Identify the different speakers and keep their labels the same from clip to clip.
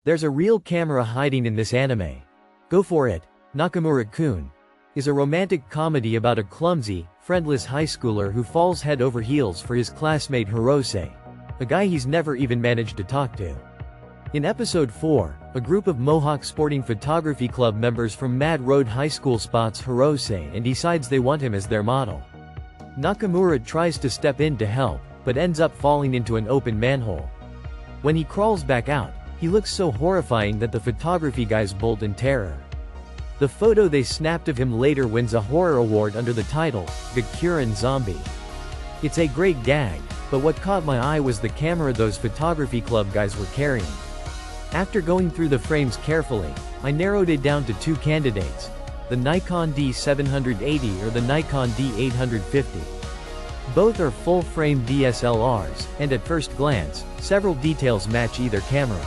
Speaker 1: There's a real camera hiding in this anime. Go for it. Nakamura-kun is a romantic comedy about a clumsy, friendless high schooler who falls head over heels for his classmate Hirose, a guy he's never even managed to talk to. In episode 4, a group of mohawk-sporting photography club members from Mad Road High School spots Hirose and decides they want him as their model. Nakamura tries to step in to help, but ends up falling into an open manhole. When he crawls back out, he looks so horrifying that the photography guys bolt in terror. The photo they snapped of him later wins a horror award under the title, Gakuren Zombie. It's a great gag, but what caught my eye was the camera those photography club guys were carrying. After going through the frames carefully, I narrowed it down to two candidates, the Nikon D780 or the Nikon D850. Both are full-frame DSLRs, and at first glance, several details match either camera.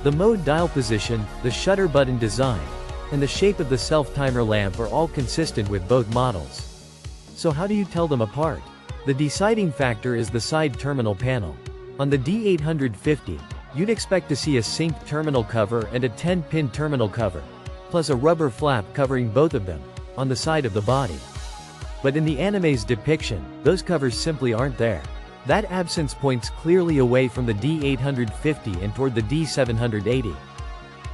Speaker 1: The mode dial position, the shutter button design, and the shape of the self-timer lamp are all consistent with both models. So how do you tell them apart? The deciding factor is the side terminal panel. On the D850, you'd expect to see a synced terminal cover and a 10-pin terminal cover, plus a rubber flap covering both of them, on the side of the body. But in the anime's depiction, those covers simply aren't there. That absence points clearly away from the D850 and toward the D780.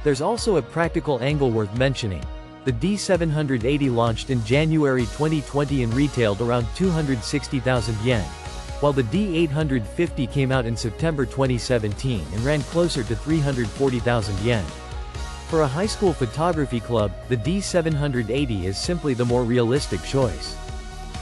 Speaker 1: There's also a practical angle worth mentioning. The D780 launched in January 2020 and retailed around 260,000 yen, while the D850 came out in September 2017 and ran closer to 340,000 yen. For a high school photography club, the D780 is simply the more realistic choice.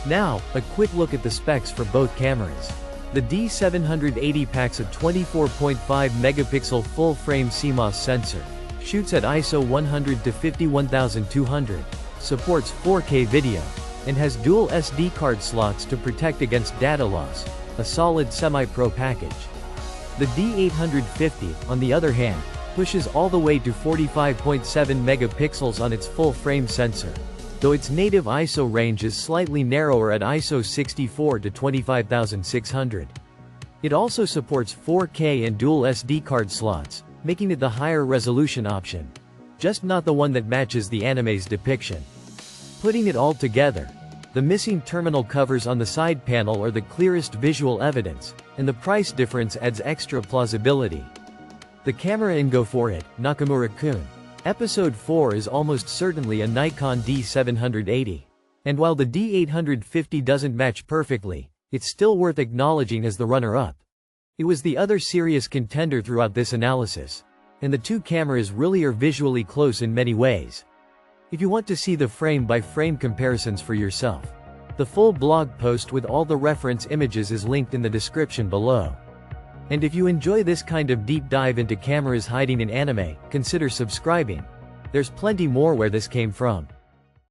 Speaker 1: Now, a quick look at the specs for both cameras. The D780 packs a 24.5 megapixel full-frame CMOS sensor, shoots at ISO 100 to 51,200, supports 4K video, and has dual SD card slots to protect against data loss, a solid semi-pro package. The D850, on the other hand, pushes all the way to 45.7 megapixels on its full-frame sensor, though its native ISO range is slightly narrower at ISO 64 to 25,600. It also supports 4K and dual SD card slots, making it the higher resolution option. Just not the one that matches the anime's depiction. Putting it all together, the missing terminal covers on the side panel are the clearest visual evidence, and the price difference adds extra plausibility. The camera in Go for it, Nakamura-kun. Episode 4 is almost certainly a Nikon D780. And while the D850 doesn't match perfectly, it's still worth acknowledging as the runner-up. It was the other serious contender throughout this analysis. And the two cameras really are visually close in many ways. If you want to see the frame-by-frame comparisons for yourself, the full blog post with all the reference images is linked in the description below. And if you enjoy this kind of deep dive into cameras hiding in anime, consider subscribing. There's plenty more where this came from.